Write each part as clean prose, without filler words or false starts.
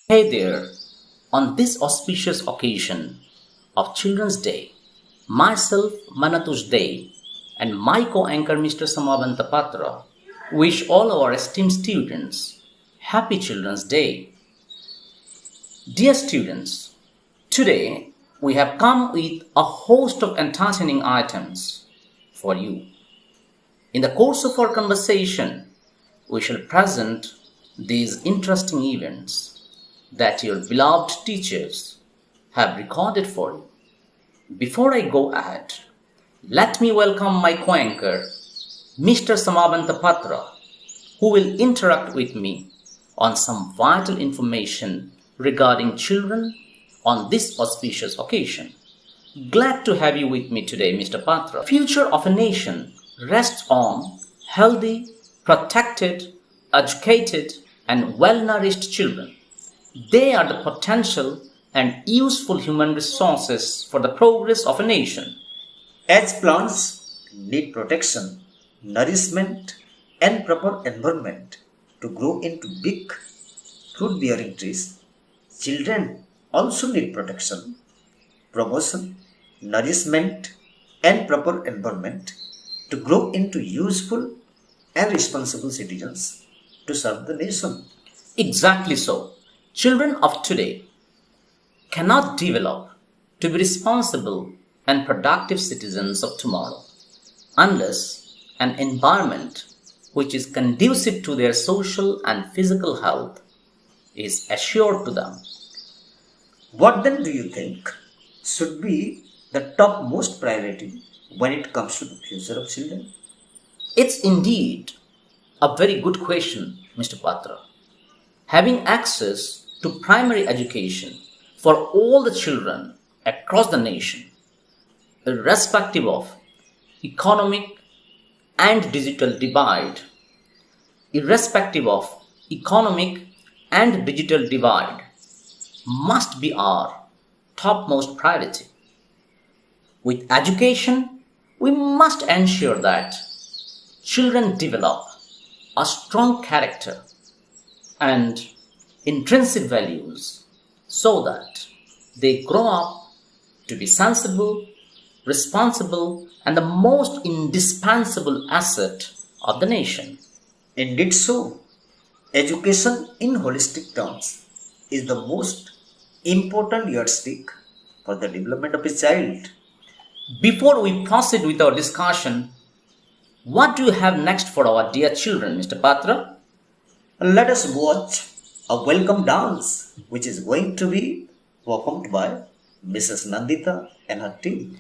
Hey there, on this auspicious occasion of Children's Day, myself, Manatush Day, and my co-anchor Mr. Samavanta Patra wish all our esteemed students Happy Children's Day. Dear students, today we have come with a host of entertaining items for you. In the course of our conversation, we shall present these interesting events that your beloved teachers have recorded for you. Before I go ahead, let me welcome my co-anchor, Mr. Samavanta Patra, who will interact with me on some vital information regarding children on this auspicious occasion. Glad to have you with me today, Mr. Patra. The future of a nation rests on healthy, protected, educated, and well-nourished children. They are the potential and useful human resources for the progress of a nation. As plants need protection, nourishment, and proper environment to grow into big fruit-bearing trees, children also need protection, promotion, nourishment, and proper environment to grow into useful and responsible citizens to serve the nation. Exactly so. Children of today cannot develop to be responsible and productive citizens of tomorrow unless an environment which is conducive to their social and physical health is assured to them. What then do you think should be the topmost priority when it comes to the future of children? It's indeed a very good question, Mr. Patra. Having access to primary education for all the children across the nation, irrespective of economic and digital divide, must be our topmost priority. With education, we must ensure that children develop a strong character and intrinsic values so that they grow up to be sensible, responsible, and the most indispensable asset of the nation. Indeed so. Education in holistic terms is the most important yardstick for the development of a child. Before we proceed with our discussion, what do you have next for our dear children, Mr. Patra? Let us watch a welcome dance which is going to be performed by Mrs. Nandita and her team.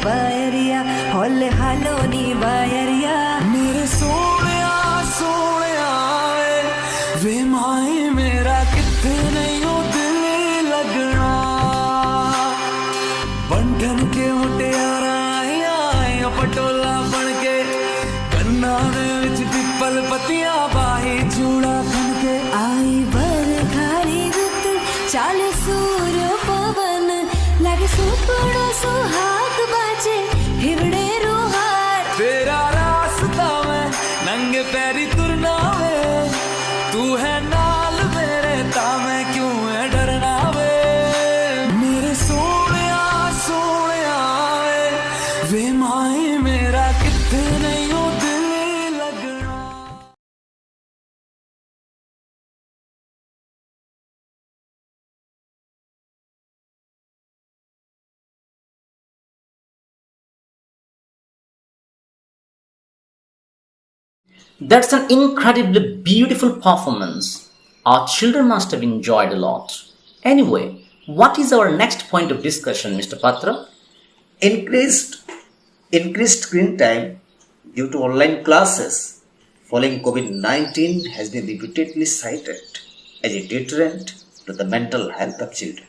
Bairiya होले हालो नी बायरिया मेरे सोनिया सोनिया वे माए मेरा किथे नहीं हो दिल लगना बंधन के मुटियारा आया पटोला बन के कन्ना दे विच पिपल पतियां बाही चूड़ा बन के आई बरखारी रुत चाले सूर्य पवन लगे सुपड़ो सुहाग बाजे हिरड़े रुहार तेरा रास्ता में नंगे पैरी तुरना वे तू है नाल मेरे तामे क्यों है डरना वे मेरे सोनिया सोनिया वे माए मेरा किथे नहीं हो दिल लगना That's an incredibly beautiful performance. Our children must have enjoyed a lot. Anyway, what is our next point of discussion, Mr. Patra? Increased screen time due to online classes following COVID-19 has been repeatedly cited as a deterrent to the mental health of children.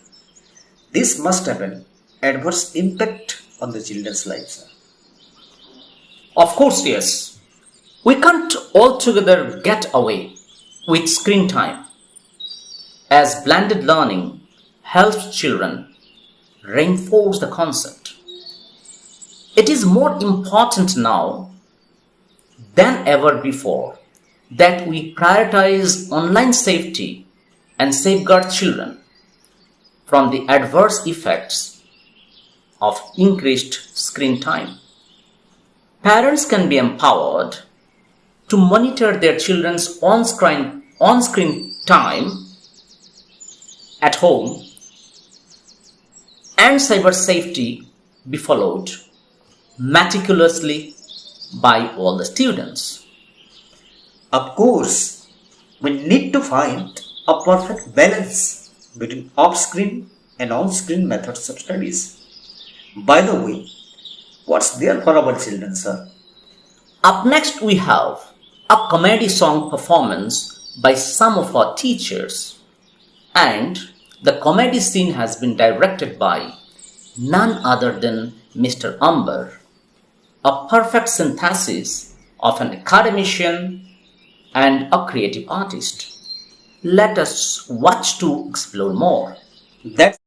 This must have an adverse impact on the children's lives. Of course, yes. We can't altogether get away with screen time, as blended learning helps children reinforce the concept. It is more important now than ever before that we prioritize online safety and safeguard children from the adverse effects of increased screen time. Parents can be empowered to monitor their children's on-screen time at home, and cyber safety be followed meticulously by all the students. Of course, we need to find a perfect balance between off-screen and on-screen methods of studies. By the way, what's there for our children, sir? Up next we have a comedy song performance by some of our teachers, and the comedy scene has been directed by none other than Mr. Amber, a perfect synthesis of an academician and a creative artist. Let us watch to explore more. That's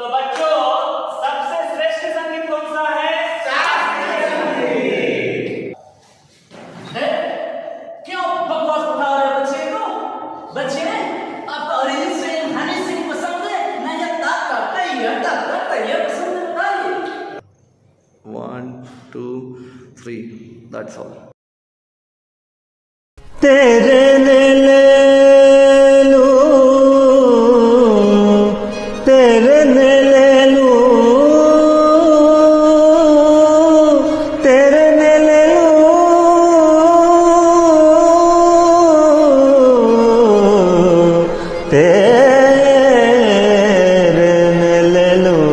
तो बच्चों सबसे श्रेष्ठ संगीत कौन सा है? क्यों बकवास उठा रहे बच्चे को? बच्चे आपको अरिजीत सिंह, हनी सिंह पसंद है? ना ये ताता तैयार पसंद है? बताइए। 1, 2, 3. That's all. तेरे ले लूं, तेरे ले लूं, तेरे ले लूं, तेरे ले लूं।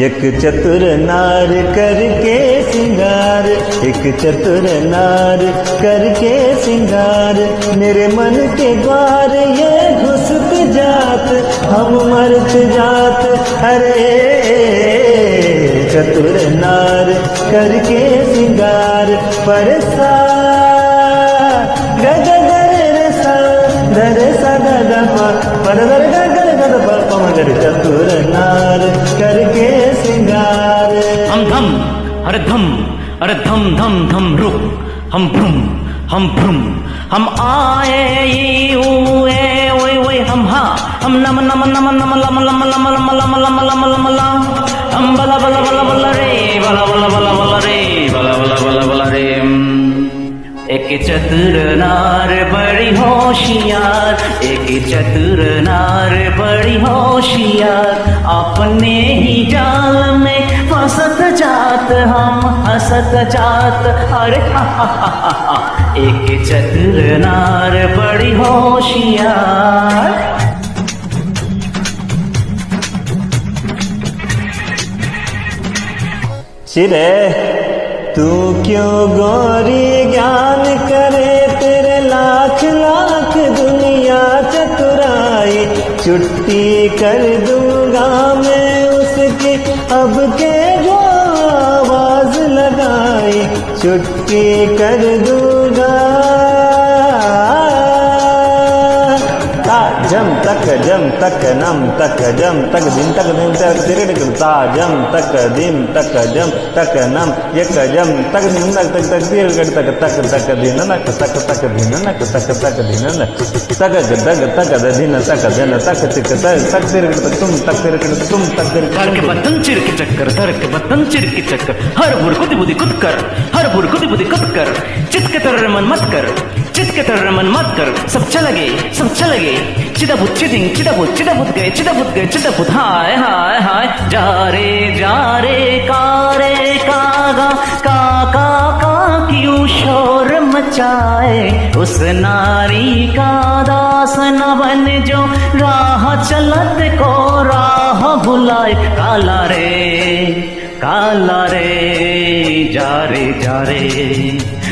एक चतुर नार करके सिंगार, एक चतुर नार करके सिंगार, मेरे मन के द्वार ये घुसत जात, हम मरत जात। अरे चतुर नार करके सिंगार, परसा गग दरे सा दरे सा गग पर दर गग गग पमगर, चतुर नार करके सिंगार। हम धम अरे धम धम धम रुक, हम भ्रुम हम आए उए ओए ओए, हम हा हम नम नम नम नम लम लम लम लम लम लम लम लम लम, हम बला बला बला बला रे, बला बला बला बला रे, बला बला बला बला रे। एक चतुर नार बड़ी होशियार, एक चतुर नार बड़ी होशियार, अपने ही जाल में फंसत जात हम हंसत जात, अरे हा हा हा हा हा। एक चतुर नार बड़ी होशियार। चिरे तू क्यों गोरी ज्ञान करे, तेरे लाख लाख दुनिया चतुराई, छुट्टी कर दूंगा मैं उसकी अब के जो आवाज लगाई, छुट्टी कर दूंगा। जम तक नम तक जम तक दिन तक दिन तक तिरक ता जम तक दिम तक जम तक नम यक जम तक दिन तक तक तक तिरक तक तक तक दिन नक तक तक दिन नक तक तक दिन नक तक दग तक दिन तक दिन तक तिक तक तिरक तक तुम तक तिरक तुम तक तिरक धर के बतन चिरके चक्कर, धर के बतन चिरके चक्कर, हर बुर कुद बुद्धि कुद कर, हर बुर कुद बुद्धि कुद कर, चित के तरह मन मत कर, चित के तरह मन मत कर, सब चलगे चिदाबुत चिदिंग चिदाबुत गए चिदाबुत हाय हाय हाय। जा रे कारे कागा काका का क्यों शोर मचाए, उस नारी का दास न बन जो राह चलत को राह भुलाए। काला रे जा रे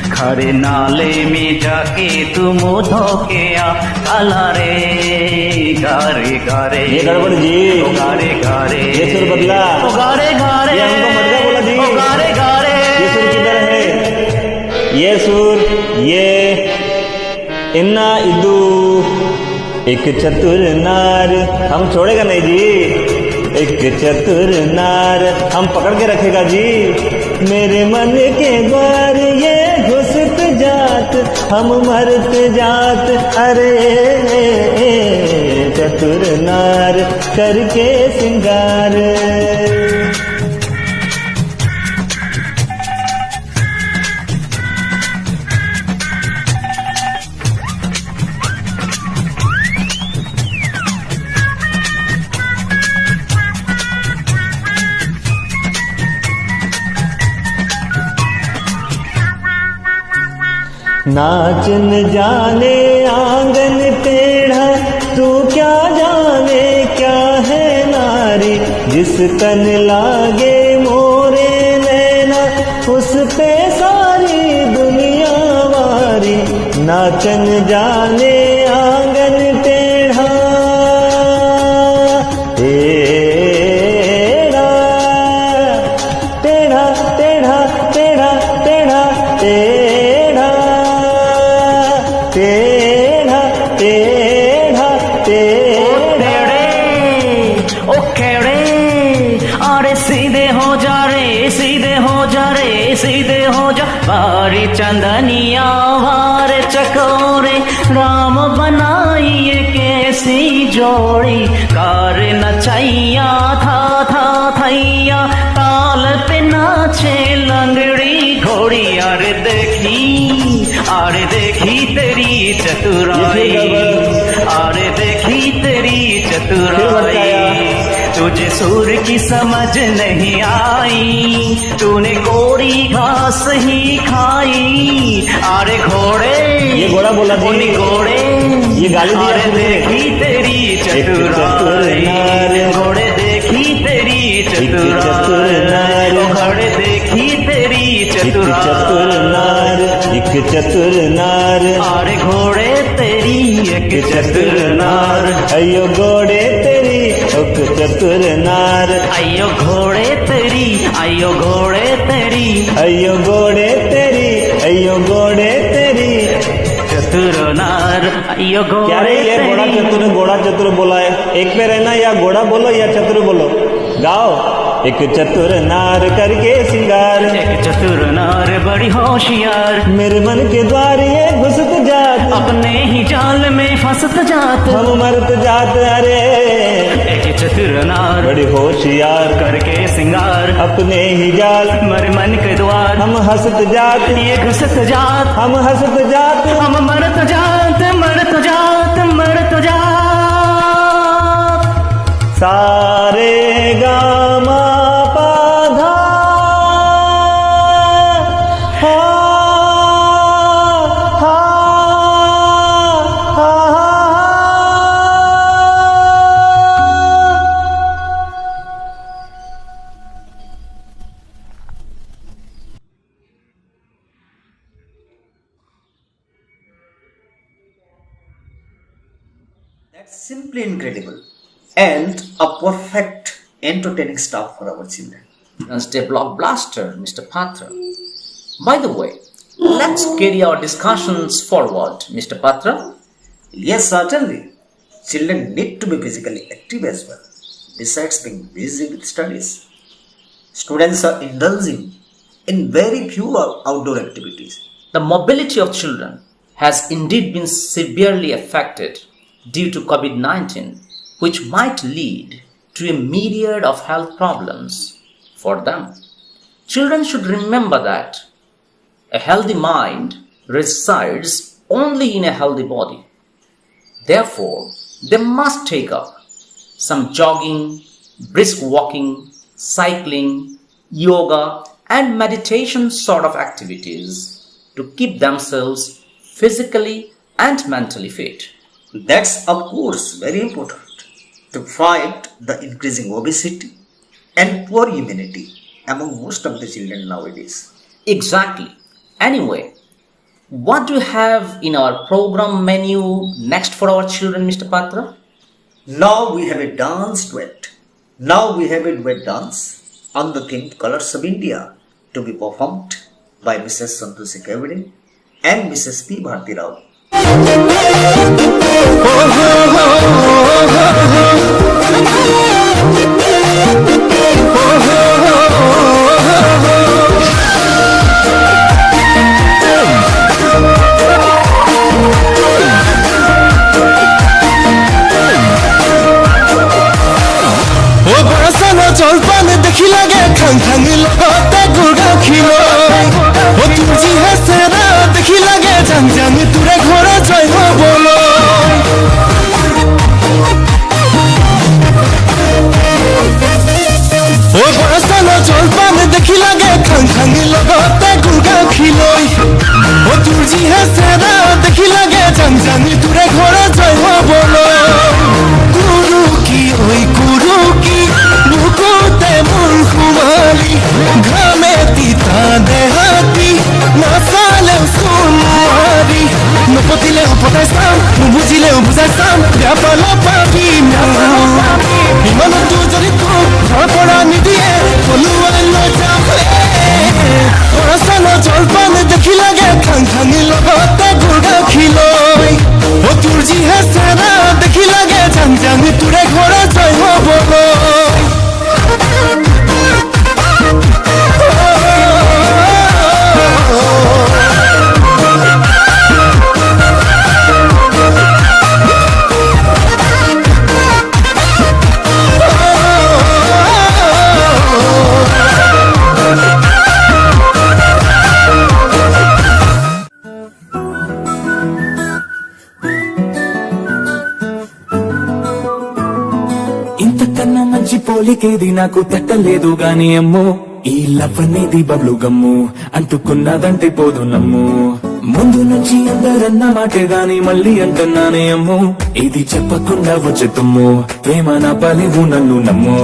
खरे नाले में जाके तू मुँह धोके आ। काला रे गारे ये गड़बड़ जी, गारे ये सुर बदला, गारे ये हमको मटका बोला जी, गारे ये सुर किधर है, ये सुर ये इन्ना इदू। एक चतुर नार हम छोड़ेगा नहीं जी, एक चतुर नार हम पकड़ के रखेगा जी, मेरे मन के द्वार ये घुसत जात हम मरत जात, अरे चतुर नार करके सिंगार। नाच न जाने आंगन टेढ़ा, तू क्या जाने क्या है नारी, जिस तन लागे मोरे नैना उस पे सारी दुनिया वारी। नाचन जाने आंगन टेढ़ा टेढ़ा टेढ़ा टेढ़ा टेढ़ा टेढ़ा टेढ़ा टेढ़ा टेढ़ा ओ खेड़े अरे सीधे हो जा रे, सीधे हो जा रे, सीधे हो जा। बारी चंदनिया वार चकोरे राम बनाइए कैसी जोड़ी, कार नचैया था थैया ताल पे नाचे लंगड़ी घोड़ी। अरे देखी तेरी चतुराई, अरे देखी तेरी चतुराई, तुझे सूर की समझ नहीं आई, तूने कोरी घास ही खाई। अरे घोड़े ये घोड़ा बोला जी, उन घोड़े ये गाली दिया। अरे देखी तेरी चतुराई, घोड़े देखी तेरी चतुराई, घोड़े देखी तेरी चतुर नार, एक चतुर नार, अरे घोड़े तेरी एक चतुर नार, अयो घोड़े तेरी एक चतुर नार, अयो घोड़े तेरी, अयो घोड़े तेरी, अयो घोड़े तेरी, अयो घोड़े तेरी चतुर नार, अयो क्या रे घोड़े ये घोड़ा चतुर बोला है, एक पे रहना, या घोड़ा बोलो या चतुर बोलो, गाओ। एक चतुर नार करके सिंगार, एक चतुर नार बड़ी होशियार, मेरे मन के द्वार ये घुसत जात, अपने ही जाल में फंसत जात, हम मरत जात, अरे एक चतुर नार बड़ी होशियार करके सिंगार, अपने ही जाल, मेरे मन के द्वार हम हसत जात, ये घुसत जात, हम हसत जात, हम मरत जात, मरत जात, मरत जात। सारे गामा पाधा हा हा हा That's simply incredible and a perfect entertaining stuff for our children. Children's Day blockbuster, Mr. Patra. By the way, let's carry our discussions forward, Mr. Patra. Yes, certainly. Children need to be physically active as well, besides being busy with studies. Students are indulging in very few outdoor activities. The mobility of children has indeed been severely affected due to COVID-19, which might lead to a myriad of health problems for them. Children should remember that a healthy mind resides only in a healthy body. Therefore, they must take up some jogging, brisk walking, cycling, yoga, and meditation sort of activities to keep themselves physically and mentally fit. That's of course very important to fight the increasing obesity and poor immunity among most of the children nowadays. Exactly. Anyway, what do you have in our program menu next for our children, Mr. Patra? Now we have a dance duet. Now we have a duet dance on the theme Colors of India to be performed by Mrs. Santoshi Kavade and Mrs. P. Bharti Rao. জলপান দেখি লাগে খাং খাং লগতে গুড়া খিলো ও তুজি হেসেরা দেখি লাগে জাং জাং তুরে ঘরে জয় বলো ও বরসানো জলপান দেখি লাগে খাং খাং লগতে গুড়া খিলো ও তুজি হেসেরা দেখি লাগে জাং জাং তুরে ঘরে জয় বলো গুরু কি ওই গুরু কি বুকুতে মন খুমালি ঘামে তিতা দেহাতি নাসালেও সুমারি নপতিলেও পতাইছাম নুবুজিলেও বুজাইছাম বেয়া পালো পাবি না ইমানতো যদি তোক ঘৰ পৰা নিদিয়ে কলুৱাই লৈ যাম পৰচানো জলপান দেখি লাগে খাং খাঙি লগতে গুড় গাখীলৈ ও তোৰ যিহে চেৰা দেখি লাগে জাং জাং তোৰে ঘৰে জয় হ'বলৈ ఇంతకన్నా మంచి పోలికేది నాకు తట్టలేదు గాని అమ్మో ఈ లవ్ అనేది బబ్లు గమ్ము అంటుకున్నదంటే పోదు నమ్ము ముందు నుంచి అందరన్న మాటే గాని మళ్ళీ అంటున్నానే అమ్ము ఇది చెప్పకుండా వచ్చే తుమ్ము ప్రేమ నా పలివు నన్ను నమ్ము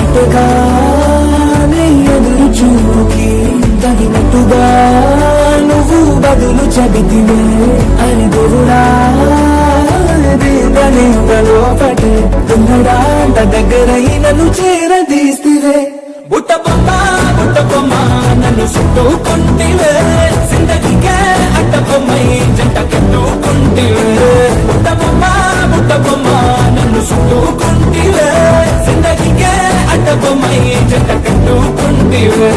ఎట్టగానే ఎదురు చూకి తగినట్టుగా నువ్వు బదులు చెబితివే అని దేవుడా లోపటే తున్నడాంట దగ్గరై నన్ను చేరదీస్తివే బుట్ట బొమ్మ నన్ను చుట్టుకుంటివే జిందగీకే అట్ట బొమ్మై జంట కట్టుకుంటివే బుట్ట బొమ్మ నన్ను చుట్టుకుంటివే జిందగీకే అట్ట బొమ్మై జంట కట్టుకుంటివే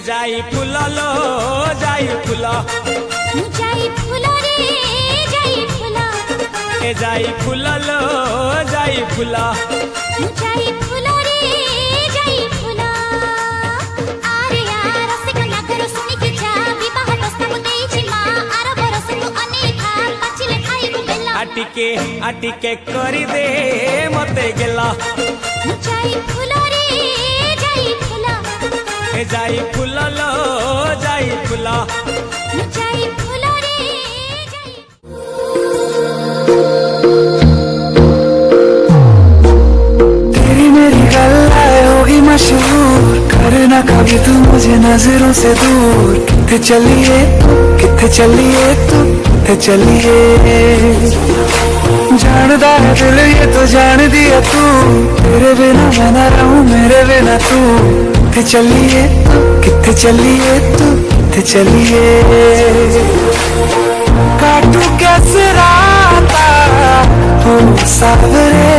जाई फुला लो जाई फुला जाई फुला रे जाई फुला ए जाई फुला लो जाई फुला जाई फुला रे जाई फुला आरे यार रसिकला करू सुनी के जा विवाह प्रस्ताव देईची मा आर बरस तू अनेखा पछिले खाई बेला आटिके करी दे मते गेला जाई फुला रे जाई फुला ए जाई फुला लो जाई फुला जाई फुला रे जाई तेरी मेरी गल्लाएं होगी मशहूर करना कभी तू मुझे नजरों से दूर किथे चलिए तू किथे चलिए तू किथे चलिए जानदा है दिल ये तो जान दिया तू तेरे बिना मैं ना रहूं मेरे बिना तू किथे चलिए तू किथे चलिए तू किथे चलिए काटू कैसे राता हो सावरे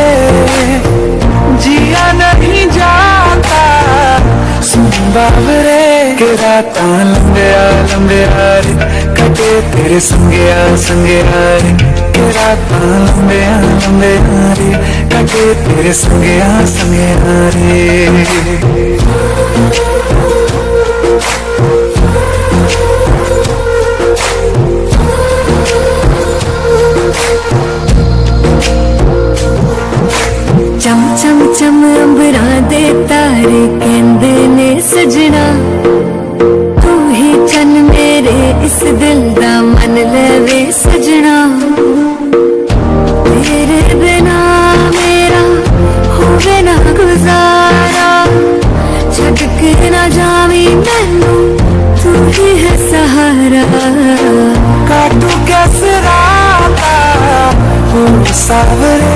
जिया नहीं जाता सुन बाबरे के राता लंबे रे कटे तेरे संगे रे के राता लंबे रे कटे तेरे संगे रे चम चम चम अंबरा दे तारे कहंदे ने सजना तू ही चन मेरे इस दिल दा मन लवे सजना तेरे बिना मेरा होवे ना गुजारा छड़ के ना जावी मैनू तू ही है सहारा काटू कैसे राता हो सावरे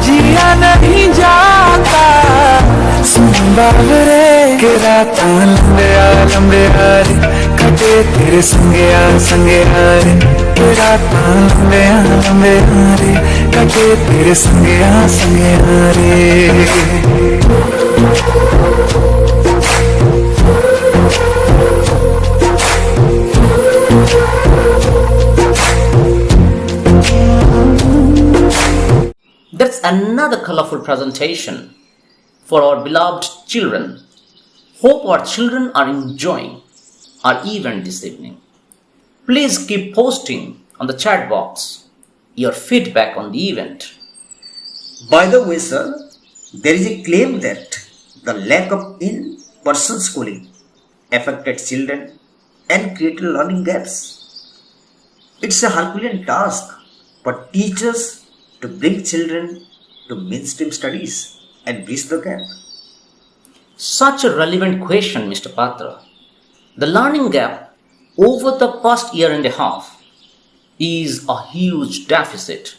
जिया नहीं जाता सुन बाबरे के राता लंबे रे कटे तेरे संगे रे के राता लंबे रे कटे तेरे संगे रे That's another colorful presentation for our beloved children. Hope our children are enjoying our event this evening. Please keep posting on the chat box your feedback on the event. By the way, sir, there is a claim that the lack of in-person schooling affected children and created learning gaps. It's a Herculean task for teachers to bring children to mainstream studies and bridge the gap. Such a relevant question, Mr. Patra. The learning gap over the past year and a half is a huge deficit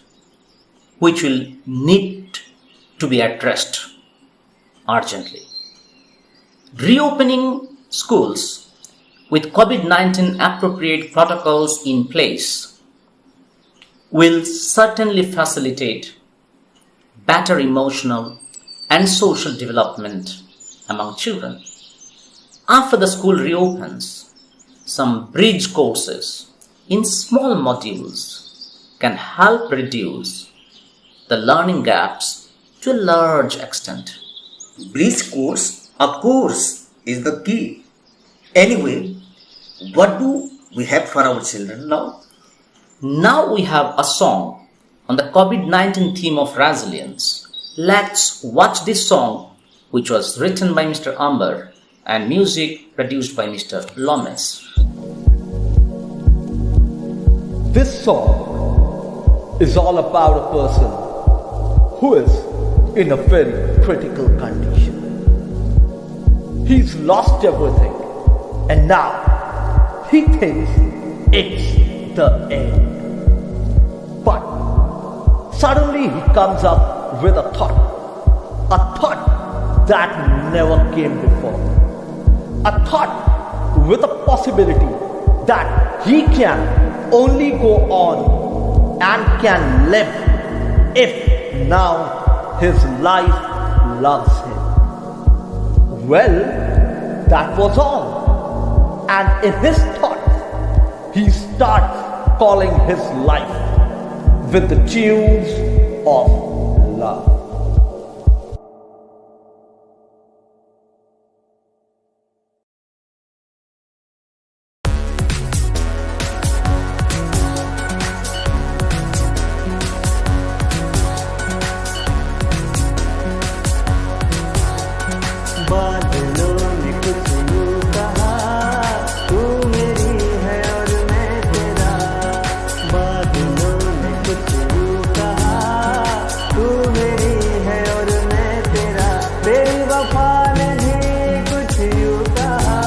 which will need to be addressed urgently. Reopening schools with COVID-19 appropriate protocols in place will certainly facilitate better emotional and social development among children. After the school reopens, some bridge courses in small modules can help reduce the learning gaps to a large extent. Bridge course, of course, is the key. Anyway, what do we have for our children now? Now we have a song on the COVID-19 theme of resilience. Let's watch this song, which was written by Mr. Amber and music produced by Mr. Lomes. This song is all about a person who is in a very critical condition. He's lost everything and now he thinks it's the end. But suddenly he comes up with a thought that never came before. A thought with a possibility that he can only go on and can live if now his life loves him. Well, that was all. And in his thought, he starts calling his life with the tunes of love. बादलों ने कुछ यूं कहा, तू मेरी है और मैं तेरा। बादलों ने कुछ यूं कहा, तू मेरी है और मैं तेरा। तेरी वफा ने भी कुछ यूं कहा,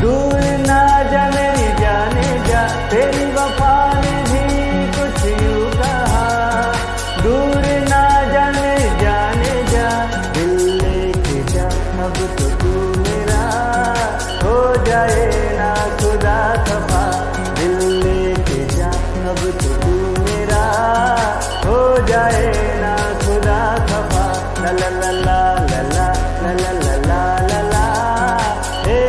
दूर ना जा मेरी जाने जा। तेरी वफा ने भी कुछ यूं कहा, दूर ना जा मेरी जाने जा। दिल लेके जा अब तो तू मेरा, हो जाए ना खुदा खफा। दिल लेके जा अब तो तू मेरा, हो जाए ना खुदा खफा। ला ला ला ला ला ला ला ला ला ला ला ला, हे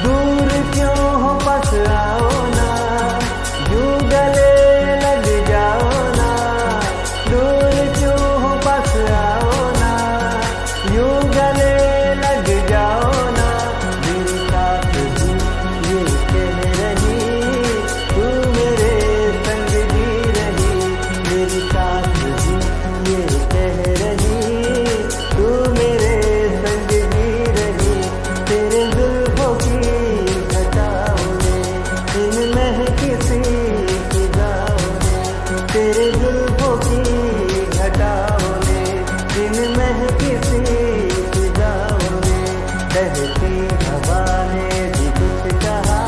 दूर क्यों हो पास आओ ना, यूं गले लग जाओ ना। दूर क्यों हो पास आओ ना, यूं गले लग जाओ ना। मेरी साथ भी ये कह रही, तू मेरे संग जी रही। मेरी साथ भी ये कह रही, तू मेरे संग जी रही। तेरे जुल्फों की घटाओं ने, इन महकी सी फिजाओं ने। तेरे जुल्फों की घटाओं ने, इन महकी सी फिजाओं ने। बहती हवा ने भी कुछ कहा,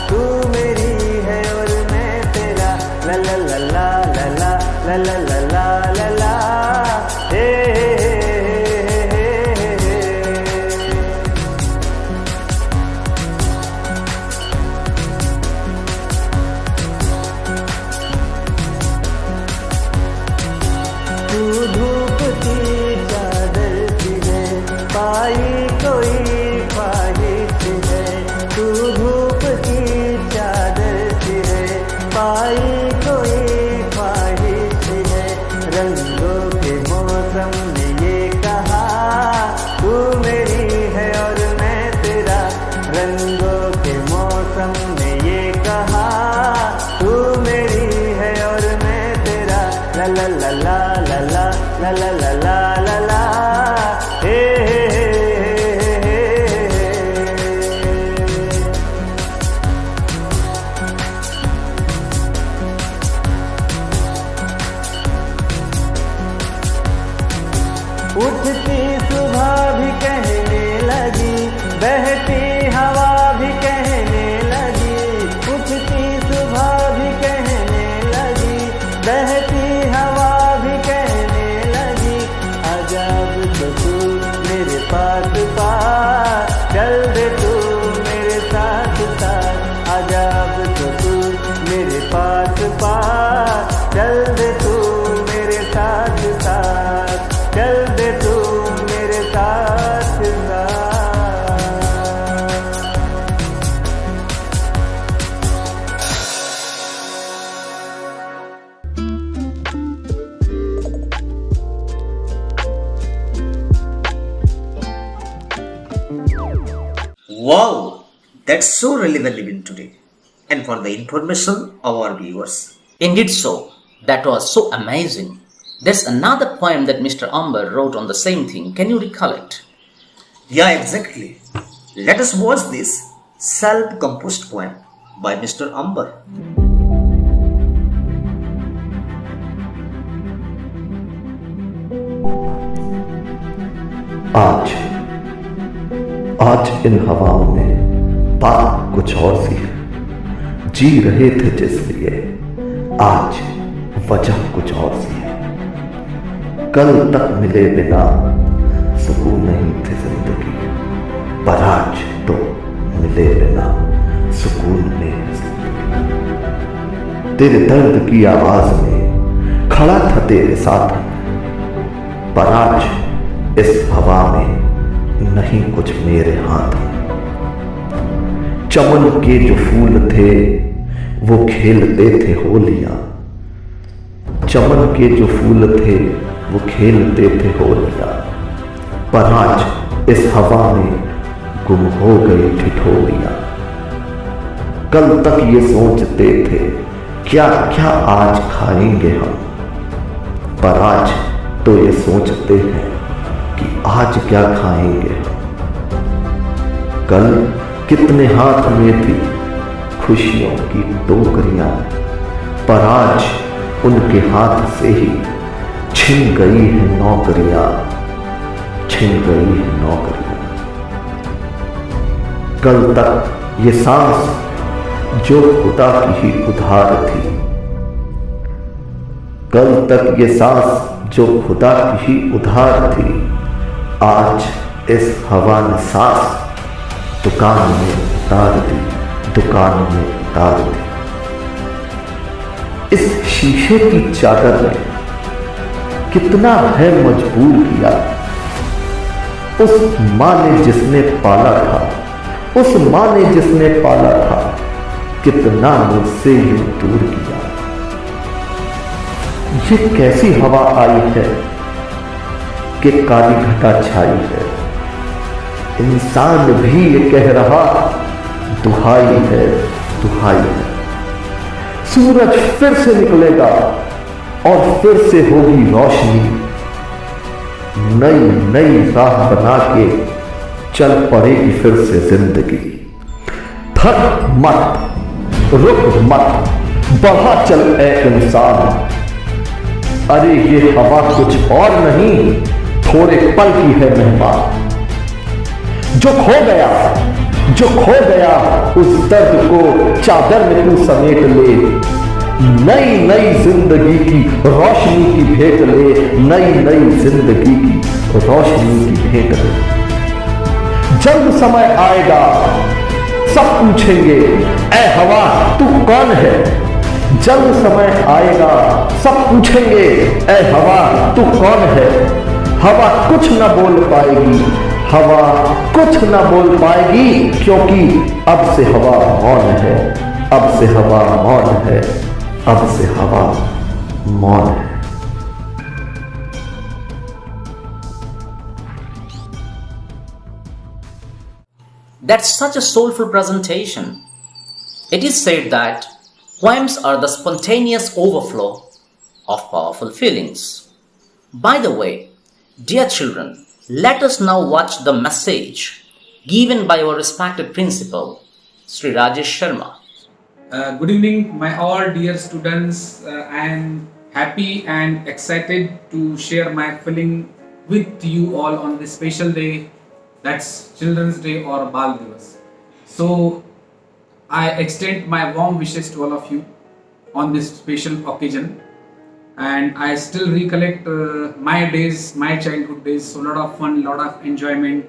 तू मेरी है और मैं तेरा। ला ला ला ला ला ला ला ला ला ला ला ला, हे तू धूप की चादर सी है, पाई कोई ख्वाहिश है। तू धूप की चादर सी है, पाई कोई ख्वाहिश है। रंगों के मौसम ने ये कहा, तू मेरी है और मैं तेरा। रंगों के मौसम ने ये कहा, तू मेरी है और मैं तेरा। ला ला ला ला ला ला ला ला ला ला ला ला, हे उठती सुबह भी कहने लगी, बहती हवा भी कहने लगी। उठती सुबह भी कहने लगी, बहती हवा भी कहने लगी। अजब तो तू मेरे पास पास, चल दे तू मेरे साथ साथ। अजब तो तू मेरे पास पास, चल दे तू मेरे साथ साथ। चल दे तू मेरे साथ साथ। Wow, that's so relevant even today. And for the information of our viewers. Indeed so. That was so amazing. There's another poem that Mr. Amber wrote on the same thing. Can you recall it? Yeah, exactly. Let us watch this self-composed poem by Mr. Amber. आज इन हवाओं में बात कुछ और सी है। जी रहे थे जिस लिए, आज वजह कुछ और सी है। कल तक मिले बिना सुकून नहीं थी जिंदगी, पर आज तो मिल ले लेना सुकून में। तेरे दर्द की आवाज में खड़ा था तेरे साथ, पर आज इस हवा में नहीं कुछ मेरे हाथ। चमन के जो फूल थे वो खेलते थे होलियां, चमन के जो फूल थे वो खेलते थे होलियां, पर आज इस हवा में गुम हो गई ठिठोलियां। कल तक ये सोचते थे क्या क्या आज खाएंगे हम, पर आज तो ये सोचते हैं कि आज क्या खाएंगे हम। कल कितने हाथ में थी खुशियों की टोकरियां, पर आज उनके हाथ से ही छिन गई है नौकरियां, छिन गई है नौकरियां। कल तक ये सांस जो खुदा की ही उधार थी, कल तक ये सांस जो खुदा की ही उधार थी, आज इस हवा ने सांस दुकान में उतार दी, दुकान में उतार दी। इस शीशे की चादर ने कितना है मजबूर किया, उस मां ने जिसने पाला था, उस मां ने जिसने पाला था, कितना मुझसे यूं दूर किया। ये कैसी हवा आई है कि काली घटा छाई है, इंसान भी ये कह रहा दुहाई है, दुहाई है। सूरज फिर से निकलेगा और फिर से होगी रोशनी, नई नई राह बना के चल पड़ेगी फिर से जिंदगी। थक मत, रुक मत, बढ़ा चल ए इंसान। अरे ये हवा कुछ और नहीं, थोड़े पल की है मेहमान। जो खो गया, जो खो गया, उस दर्द को चादर में तू समेट ले। नई नई जिंदगी की रोशनी की भेंट ले, नई नई जिंदगी की रोशनी की भेंट ले। जल्द समय आएगा, सब पूछेंगे ऐ हवा तू कौन है। जल्द समय आएगा, सब पूछेंगे ऐ हवा तू कौन है। हवा कुछ न बोल पाएगी, हवा कुछ न बोल पाएगी, क्योंकि अब से हवा मौन है, अब से हवा मौन है, अब से हवा मौन है। That's such a soulful presentation. It is said that poems are the spontaneous overflow of powerful feelings. By the way, dear children, let us now watch the message given by our respected principal, Sri Rajesh Sharma. Good evening, my all dear students. I am happy and excited to share my feeling with you all on this special day, that's Children's Day or Bal Divas. So I extend my warm wishes to all of you on this special occasion, and I still recollect my days, my childhood days. So a lot of fun, lot of enjoyment,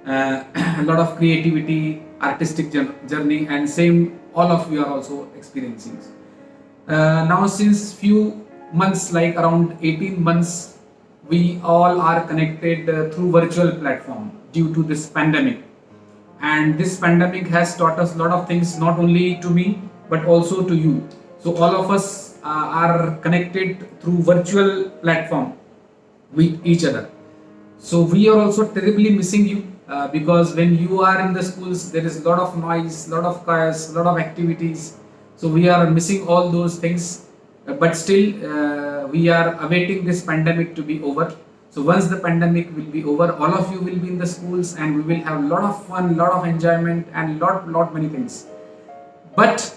a lot of creativity, artistic journey, and same all of you are also experiencing. Now since few months, like around 18 months, we all are connected through virtual platform due to this pandemic. And this pandemic has taught us a lot of things, not only to me but also to you. So all of us are connected through virtual platform with each other. So we are also terribly missing you because when you are in the schools, there is a lot of noise, lot of chaos, lot of activities. So we are missing all those things, but still we are awaiting this pandemic to be over. So once the pandemic will be over, all of you will be in the schools and we will have a lot of fun, lot of enjoyment and lot many things. But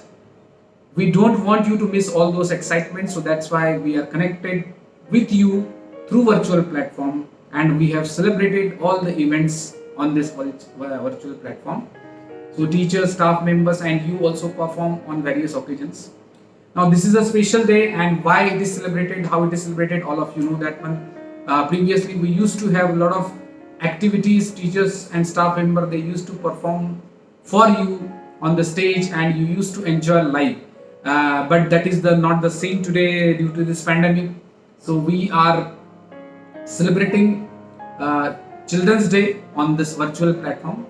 we don't want you to miss all those excitements, so that's why we are connected with you through virtual platform, and we have celebrated all the events on this virtual platform. So teachers, staff members and you also perform on various occasions. Now this is a special day, and why it is celebrated, how it is celebrated, all of you know that one. Previously we used to have a lot of activities, teachers and staff member, they used to perform for you on the stage, and you used to enjoy live. But that is not the same today due to this pandemic. So we are celebrating Children's Day on this virtual platform,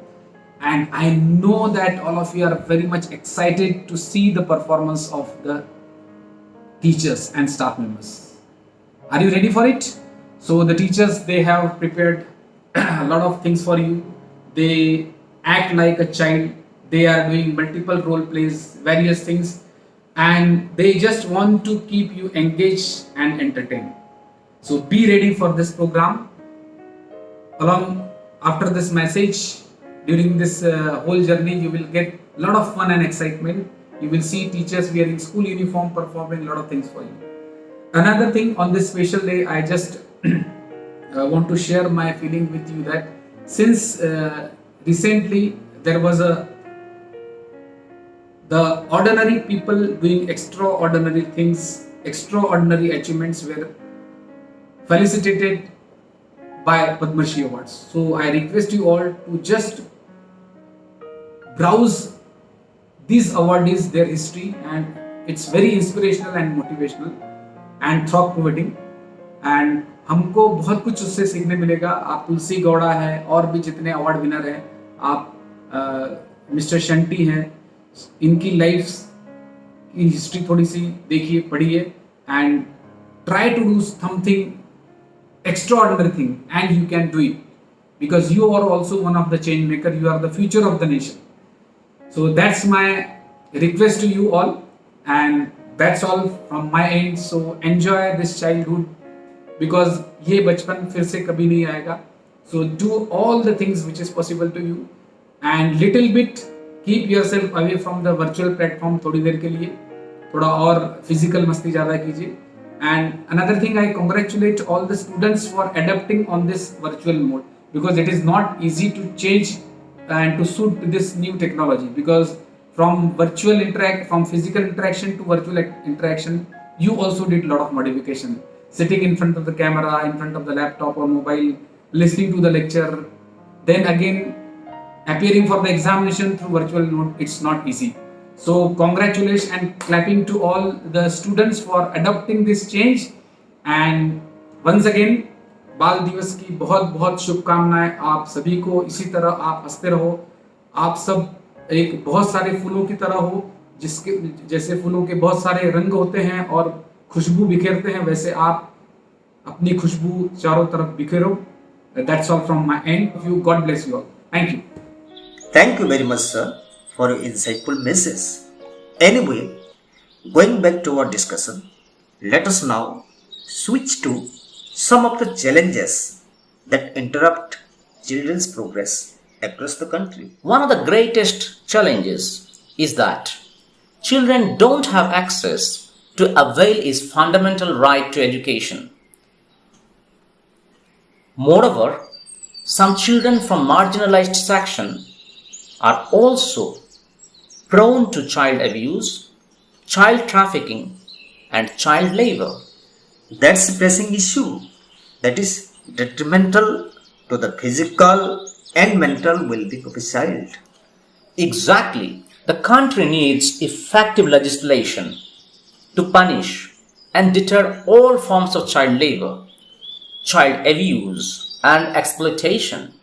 and I know that all of you are very much excited to see the performance of the teachers and staff members. Are you ready for it? So the teachers, they have prepared a lot of things for you. They act like a child. They are doing multiple role plays, various things, and they just want to keep you engaged and entertained. So be ready for this program. Along after this message, during this whole journey, you will get a lot of fun and excitement. You will see teachers wearing school uniform performing a lot of things for you. Another thing, on this special day, I just want to share my feeling with you that since recently there was the ordinary people doing extraordinary things, extraordinary achievements were felicitated by Padma Shri Awards. So I request you all to just browse these awardees, their history, and it's very inspirational and motivational and thought provoking, and हमको बहुत कुछ उससे सीखने मिलेगा. आप तुलसी गौड़ा है, और भी जितने अवार्ड विनर हैं, आप मिस्टर शंटी हैं, इनकी लाइफ्स की हिस्ट्री थोड़ी सी देखिए, पढ़िए, and try to do something extraordinary thing, and you can do it because you are also one of the change maker. You are the future of the nation. So that's my request to you all, and that's all from my end. So enjoy this childhood because ये बचपन फिर से कभी नहीं आएगा. So do all the things which is possible to you, and little bit keep yourself away from the virtual platform. थोड़ी देर के लिए थोड़ा और physical मस्ती ज़्यादा कीजिए. And another thing, I congratulate all the students for adapting on this virtual mode, because it is not easy to change and to suit this new technology, because from physical interaction to virtual interaction, you also did a lot of modification. Sitting in front of the camera, in front of the laptop or mobile, listening to the lecture, then again appearing for the examination through virtual mode, it's not easy. So congratulations and clapping to all the students for adopting this change, and once again बाल दिवस की बहुत बहुत शुभकामनाएं आप सभी को. इसी तरह आप हंसते रहो, आप सब एक बहुत सारे फूलों की तरह हो, जिसके जैसे फूलों के बहुत सारे रंग होते हैं और खुशबू बिखेरते हैं, वैसे आप अपनी खुशबू चारों तरफ बिखेरो. That's all from my end. God bless you all. Thank you. Thank you very much, sir, for your insightful message. Anyway, going back to our discussion, let us now switch to some of the challenges that interrupt children's progress across the country. One of the greatest challenges is that children don't have access to avail his fundamental right to education. Moreover, some children from marginalized section are also prone to child abuse, child trafficking, and child labor. That's a pressing issue that is detrimental to the physical and mental well-being of a child. Exactly. The country needs effective legislation to punish and deter all forms of child labor, child abuse and exploitation,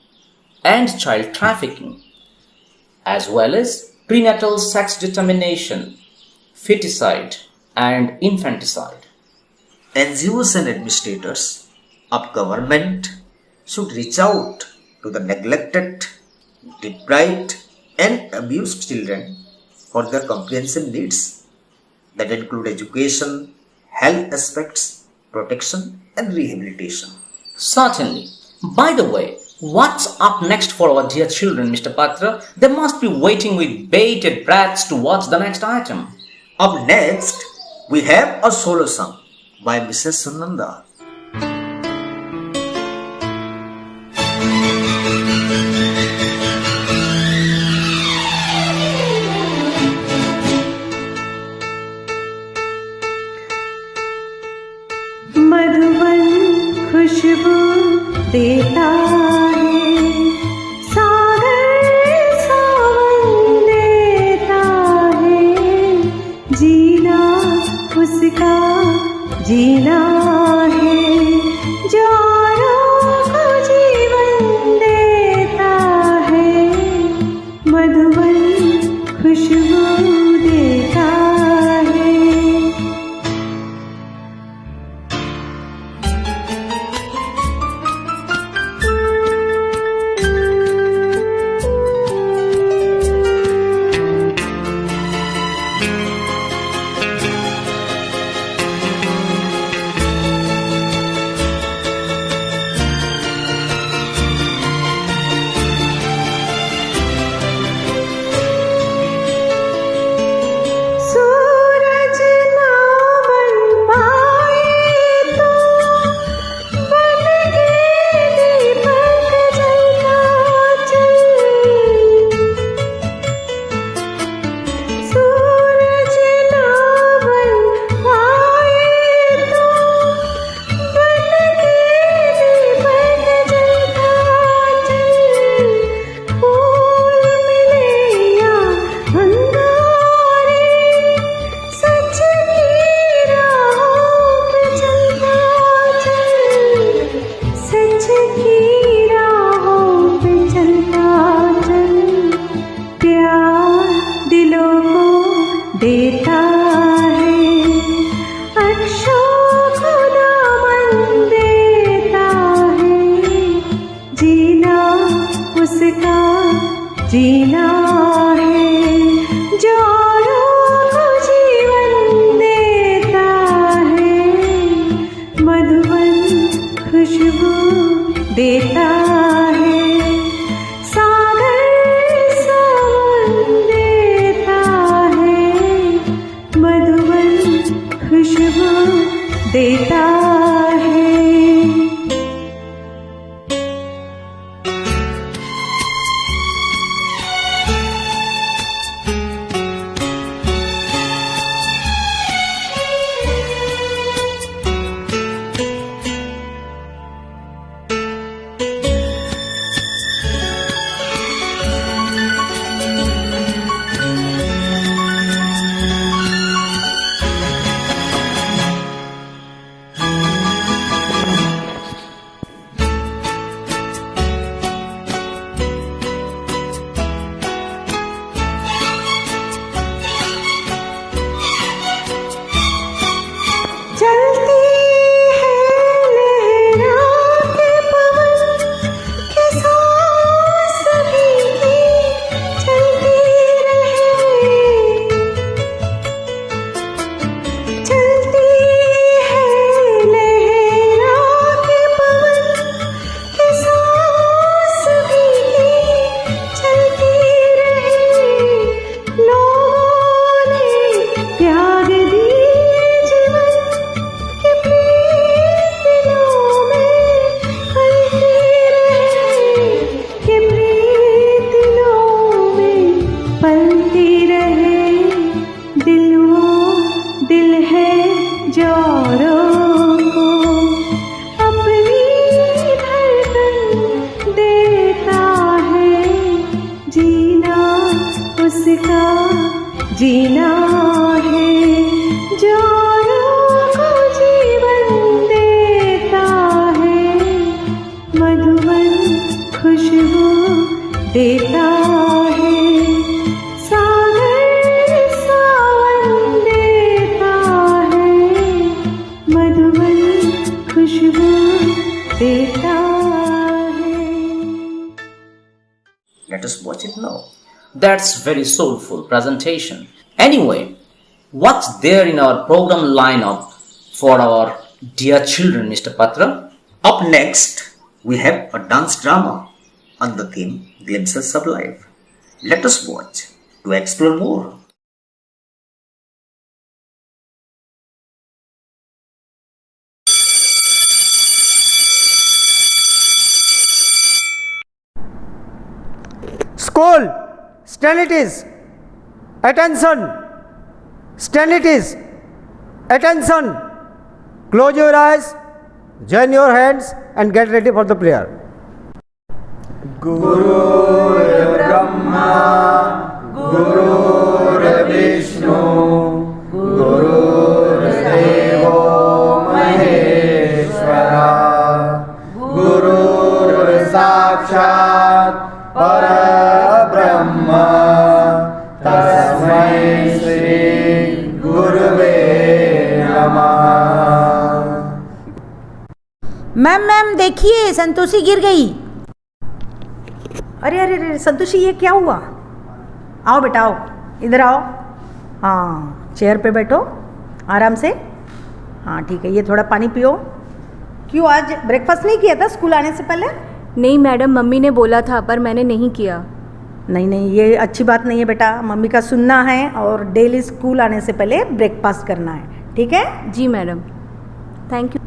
and child trafficking, as well as prenatal sex determination, feticide, and infanticide. NGOs and administrators of government should reach out to the neglected, deprived, and abused children for their comprehensive needs that include education, health aspects, protection, and rehabilitation. Certainly. By the way, what's up next for our dear children, Mr. Patra? They must be waiting with bated breaths to watch the next item. Up next, we have a solo song by Mrs. Sunanda. Madhuban खुशबू देता है सागर सावन उसका जीना है जो औरों को जीवन देता है, मधुबन खुशबू देता है। सूरज ना बन पाए तो बन के दीपक जलता चल, सूरज ना बन पाए तो बन के दीपक जलता चल, फूल मिले या अंगारे सच की राहों पे चलता चल, सच की राहों पे चलता चल, प्यार दिलों को देता है, अक्षों को दामन देता है, जीना उसका जीना है जो औरों को जीवन देता है, मधुबन खुशबू देता है, सागर सावन देता है, मधुबन खुशबू देता है। चलती है लहरा के पवन के सांस भीगी चलती रहे, चलती है लहरा के पवन के सांस भीगी चलती रहे, लोगों ने त्याग दी जीवन के प्रीत दिलों में फलती रहे, के प्रीत दिलों में पलती रहे, दिल है जो औरों को अपनी धड़कन देता है, जीना उसका जीना है जो औरों को जीवन देता है, मधुबन खुशबू देता है, सागर सावन देता है, मधुबन खुशबू देता है। Let us watch it now. That's very soulful presentation. Anyway, what's there in our program lineup for our dear children, Mr. Patra? Up next, we have a dance drama on the theme Glimpses of Life. Let us watch to explore more. School, stand it is. Attention, stand it is. Attention, close your eyes, join your hands and get ready for the prayer. Guru Brahma, Guru Vishnu, Guru ma'am ma'am देखिए संतोषी गिर गई। अरे अरे अरे संतोषी ये क्या हुआ? आओ बेटा आओ, इधर आओ। हाँ चेयर पे बैठो आराम से। हाँ ठीक है, ये थोड़ा पानी पियो। क्यों आज ब्रेकफास्ट नहीं किया था स्कूल आने से पहले? नहीं मैडम, मम्मी ने बोला था पर मैंने नहीं किया। नहीं नहीं ये अच्छी बात नहीं है बेटा, मम्मी का सुनना है और डेली स्कूल आने से पहले ब्रेकफास्ट करना है, ठीक है? जी मैडम, थैंक यू।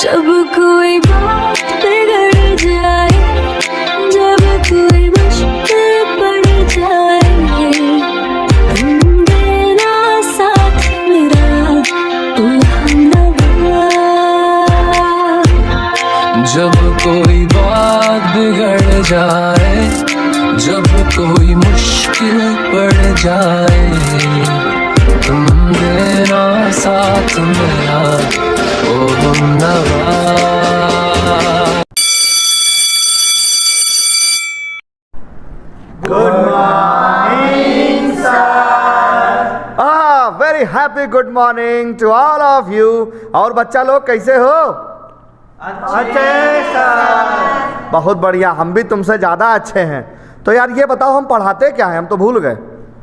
जब कोई बात बिगड़ जाए, जब कोई मुश्किल पड़ जाए, तुम देना साथ मेरा तू हमदर्द। जब कोई बात बिगड़ जाए, जब कोई मुश्किल पड़ जाए, तुम देना साथ मेरा ओ हमदर्द। Good morning sir. Very happy good morning to all of you. और बच्चा लोग कैसे हो? अच्छे सर। बहुत बढ़िया, हम भी तुमसे ज्यादा अच्छे हैं। तो यार ये बताओ हम पढ़ाते क्या हैं, हम तो भूल गए।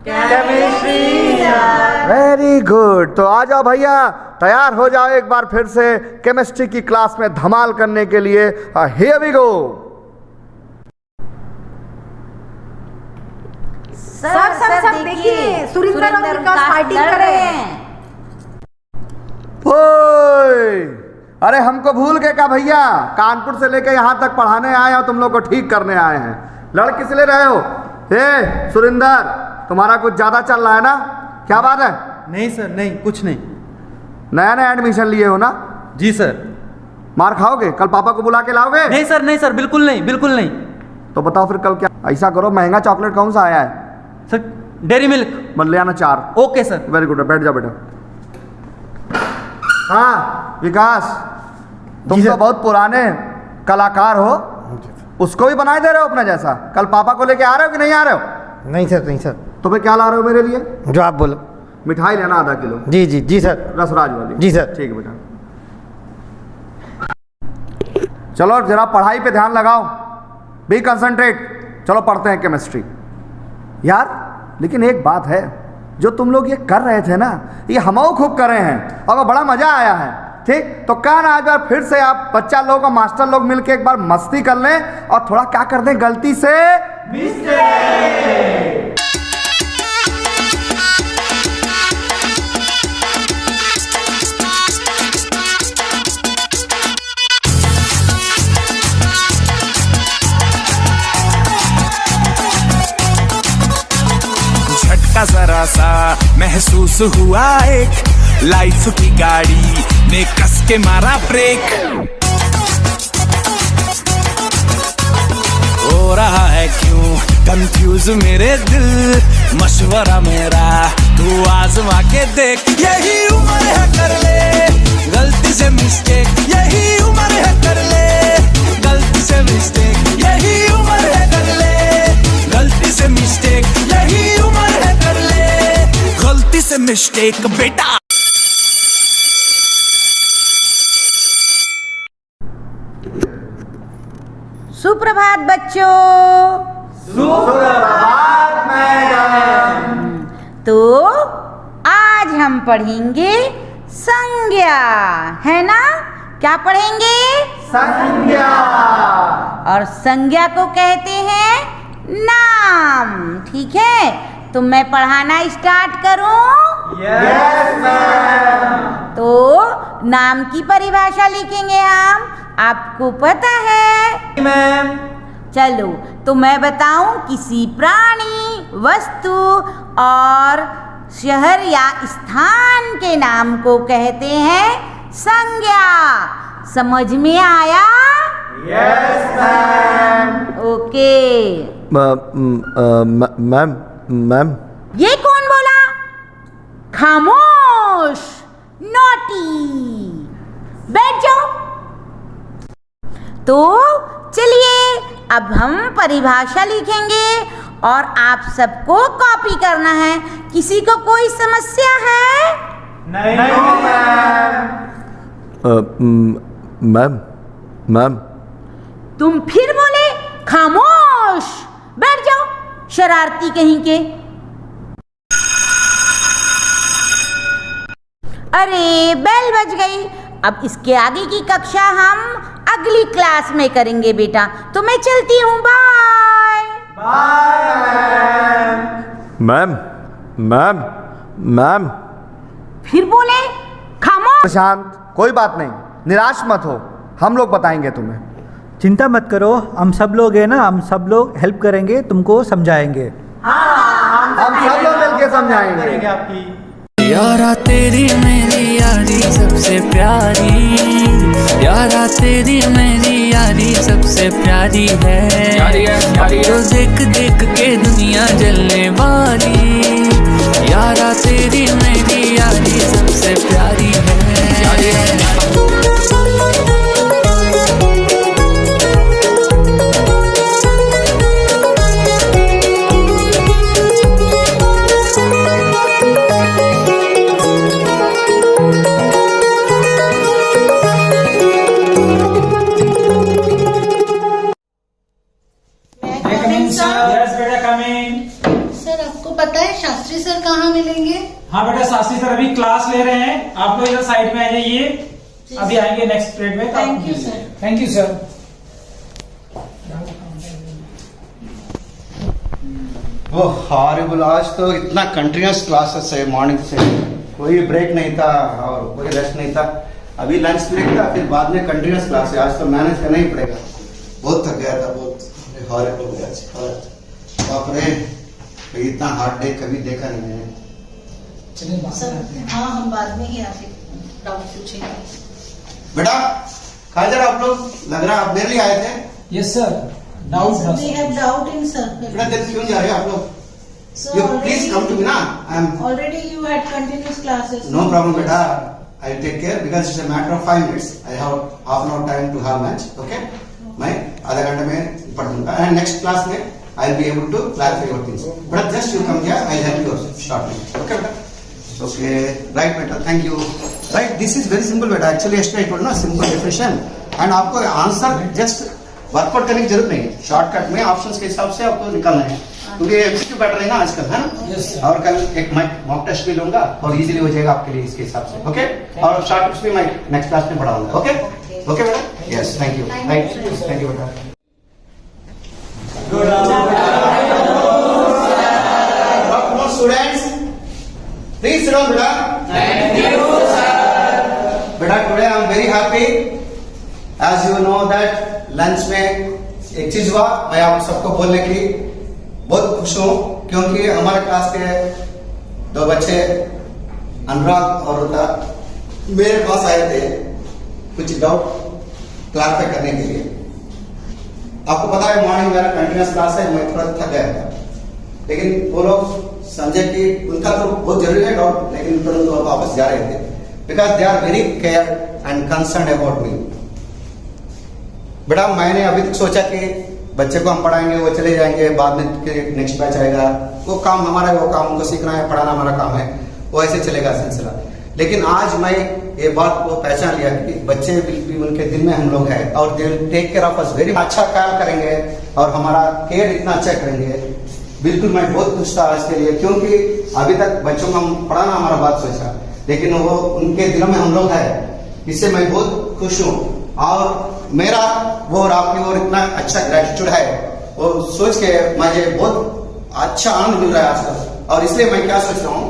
Chemistry sir. Very good. तो आ जाओ भैया, तैयार हो जाओ एक बार फिर से केमिस्ट्री की क्लास में धमाल करने के लिए। Here we go. Sir sir sir देखिए सुरिंदर और विकास फाइटिंग कर रहे हैं। ओए, अरे हमको भूल गए क्या भैया? कानपुर से लेकर यहाँ तक पढ़ाने आए और तुम लोग को ठीक करने आए हैं। लड़ किस ले रहे हो? हे सुरिंदर, तुम्हारा कुछ ज्यादा चल रहा है ना? क्या बात है? नहीं सर, नहीं कुछ नहीं। नया नया एडमिशन लिए हो ना? जी सर। मार खाओगे? कल पापा को बुला के लाओगे? नहीं सर, नहीं सर, बिल्कुल नहीं, बिल्कुल नहीं। तो बताओ फिर कल क्या? ऐसा करो, महंगा चॉकलेट कौन सा आया है? Sir dairy milk. मन ले आना 4। Okay sir. वेरी गुड, बैठ जाओ बेटा। हाँ विकास, तुम तो बहुत पुराने कलाकार हो, उसको भी बनाए दे रहे हो अपना जैसा। कल पापा को लेके आ रहे हो कि नहीं आ रहे हो? नहीं सर, नहीं सर। तो फिर क्या ला रहे हो मेरे लिए? जो आप बोलो। मिठाई लेना आधा किलो। जी जी जी सर। रसराज वाली। जी सर। ठीक है बेटा। चलो जरा पढ़ाई पे ध्यान लगाओ, बी कंसंट्रेट। चलो पढ़ते हैं केमिस्ट्री। यार लेकिन एक बात है, जो तुम लोग ये कर रहे थे ना, ये हम खूब कर रहे हैं और बड़ा मजा आया है। ठीक, तो क्या ना आज बार फिर से आप बच्चा लोग और मास्टर लोग मिलके एक बार मस्ती कर लें और थोड़ा क्या कर दें गलती से मिस्टेक। झटका जरा सा महसूस हुआ, एक लाइफ की गाड़ी ने कस के मारा ब्रेक। हो रहा है क्यों कंफ्यूज मेरे दिल, मशवरा मेरा तू आजमा के देख। यही उम्र है कर ले गलती से मिस्टेक, यही उम्र है कर ले गलती से मिस्टेक, यही उम्र है कर ले गलती से मिस्टेक, यही उम्र है कर ले गलती से मिस्टेक बेटा। सुप्रभात बच्चों। सुप्रभात मैडम। तो आज हम पढ़ेंगे संज्ञा, है ना? क्या पढ़ेंगे? संज्ञा। और संज्ञा को कहते हैं नाम, ठीक है? तो मैं पढ़ाना स्टार्ट करूं? Yes ma'am. तो नाम की परिभाषा लिखेंगे हम, आपको पता है मैम। चलो तो मैं बताऊं, किसी प्राणी, वस्तु और शहर या स्थान के नाम को कहते हैं संज्ञा। समझ में आया? Yes ma'am. ओके। मैम ये कौन बोला? खामोश, नोटी। बैठ जाओ। तो चलिए अब हम परिभाषा लिखेंगे और आप सबको कॉपी करना है। किसी को कोई समस्या है? मैम मैम तुम फिर बोले? खामोश बैठ जाओ, शरारती कहीं के। अरे बेल बज गई। अब इसके आगे की कक्षा हम अगली क्लास में करेंगे बेटा, तो मैं चलती हूँ। बाय मैम मैम मैम फिर बोले? खामोश। प्रशांत, कोई बात नहीं, निराश मत हो, हम लोग बताएंगे तुम्हें। चिंता मत करो, हम सब लोग हैं ना, हम सब लोग हेल्प करेंगे, तुमको समझाएंगे। हम सब लोग मिलकर समझाएंगे आपकी। यारा तेरी मेरी यारी सबसे प्यारी, यारा तेरी मेरी यारी सबसे प्यारी है। अब तो देख देख के दुनिया जलने वाली, यारा तेरी मेरी यारी सबसे प्यारी है। सर आपको पता है शास्त्री सर कहाँ मिलेंगे? हाँ बेटा, शास्त्री सर अभी क्लास ले रहे हैं, आप लोग इधर साइड में आ जाइए, अभी आएंगे नेक्स्ट पीरियड में। Thank you sir. Thank you sir. वो हॉरिबल, आज तो इतना कंटिन्यूस क्लासेस है, मॉर्निंग से कोई ब्रेक नहीं था और कोई रेस्ट नहीं था। अभी लंच ब्रेक था, फिर बाद में कंटिन्यूस क्लास है, आज तो मैनेज करना ही पड़ेगा। बहुत थक गया था, बहुत हॉरिबल हो गया आज। बाप रे, इतना हार्ड डे कभी देखा नहीं है। सर हाँ, हम बाद में ही आपसे डाउट पूछेंगे। बेटा कहाँ जा रहे आप लोग? लग रहा है आप मेरे लिए आए थे। Yes sir, doubt we have doubt in sir. बेटा देर क्यों जा रहे हो आप लोग? You please come to me na. Already you had continuous classes. No problem, beta. I'll take care because it's a matter of 5 minutes. I have half an hour time to have lunch. Okay? मैं आधा घंटे में पढ़ दूंगा and next class में I'll be able to clarify your things. But just you come here, I'll help you shortly. Okay, beta? Okay, right, beta. Thank you. Right, this is very simple, beta. Actually, yesterday I told ना simple definition and आपको answer just workout करने की जरूरत नहीं है, shortcut में options के हिसाब से आपको निकालना है, क्योंकि एमसीक्यू बैटर है ना आजकल, है ना। और कल एक मॉक टेस्ट भी लूंगा और इजीली हो जाएगा आपके लिए इसके हिसाब से। ओके, और शॉर्ट टिप्स भी मैं नेक्स्ट क्लास में पढ़ाऊंगा। ओके ओके बेटा, yes, thank you, thank you बेटा। स्टूडेंट्स प्लीज सिट डाउन बेटा। Thank you sir. बेटा today I am very happy, as you know that lunch में एक चीज हुआ, मैं आप सबको बोलने की बहुत खुश हूँ, क्योंकि हमारे क्लास के 2 बच्चे अनुराग और रुता मेरे पास आए थे कुछ डाउट क्लैरिफाई करने के लिए। आपको पता है मॉर्निंग मेरा कंटिन्यूस क्लास है, मैं थोड़ा थक गया था, लेकिन वो लोग समझे कि उनका तो बहुत जरूरी है डाउट, लेकिन तुरंत वो वापस जा रहे थे because they are very care and concern about me. बेटा मैंने अभी तक सोचा कि बच्चे को हम पढ़ाएंगे, वो चले जाएंगे, बाद में नेक्स्ट बैच आएगा, वो काम हमारा है, वो काम उनको सीखना है, पढ़ाना हमारा काम है, वो ऐसे चलेगा सिलसिला। लेकिन आज मैं ये बात को पहचान लिया कि बच्चे भी उनके दिल में हम लोग हैं और they will take care of us, very अच्छा ख्याल करेंगे और हमारा केयर इतना अच्छा करेंगे। बिल्कुल मैं बहुत खुश था आज के लिए, क्योंकि अभी तक बच्चों को हम पढ़ाना हमारा बात सोचा, लेकिन वो उनके दिलों में हम लोग है, इससे मैं बहुत खुश हूँ। और मेरा वो और आपकी ओर इतना अच्छा ग्रेटिट्यूड है, वो सोच के मुझे बहुत अच्छा आनंद मिल रहा है आजकल। और इसलिए मैं क्या सोच रहा हूँ,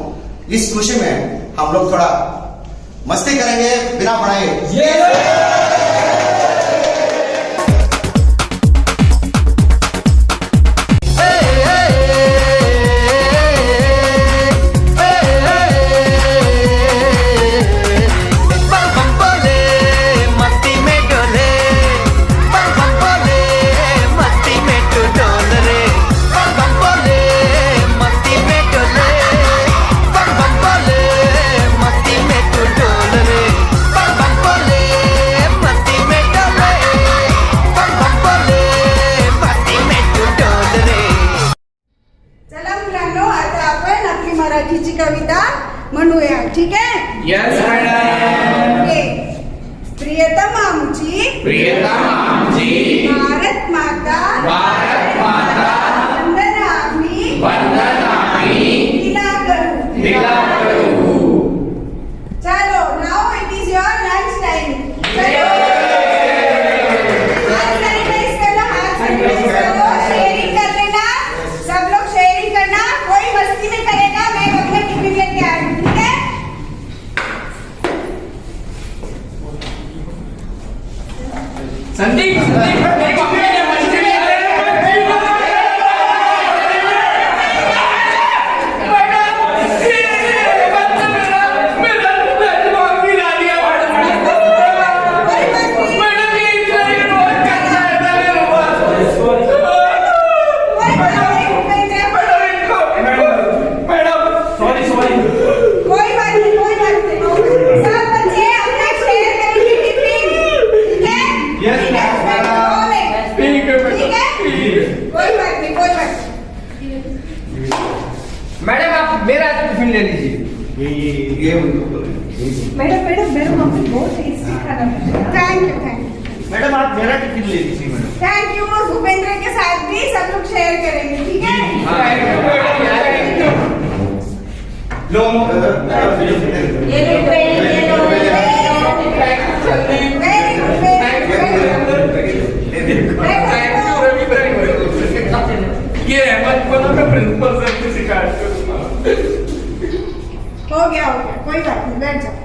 इस खुशी में हम लोग थोड़ा मस्ती करेंगे बिना पढ़ाए। मराठीची कविता म्हणूया. ठीक आहे? Yes madam. ओके. प्रियतम आमची भारत माता वंदन आम्ही तिला करू. चलो, now it is your lunch time. हाथ सैनिटाइज करो, शेयरिंग कर लेना. सब लोग शेयरिंग करना. कोई मस्ती में करेगा, मैं अपना टिफिन लेके आ रही हूँ. ठीक है? संदीप कोई बात नहीं. सब बच्चे अपना शेयर करेंगे टिफिन. ठीक है? Yes, ठीक है? ठीक है ठीक है? कोई बात नहीं. मैडम आप मेरा टिफिन ले लीजिए. मैडम आपने बहुत टेस्टी खाना बनाया. Thank you. मैडम आप मेरा टिफिन ले लीजिए मैडम. Thank you. भूपेंद्र के साथ भी सब लोग शेयर करेंगे. ठीक है? लो ये लो. ये अहमद को ना प्रिंसिपल सर की शिकायत करूंगा. हो गया. कोई बात नहीं. बैठ जाओ.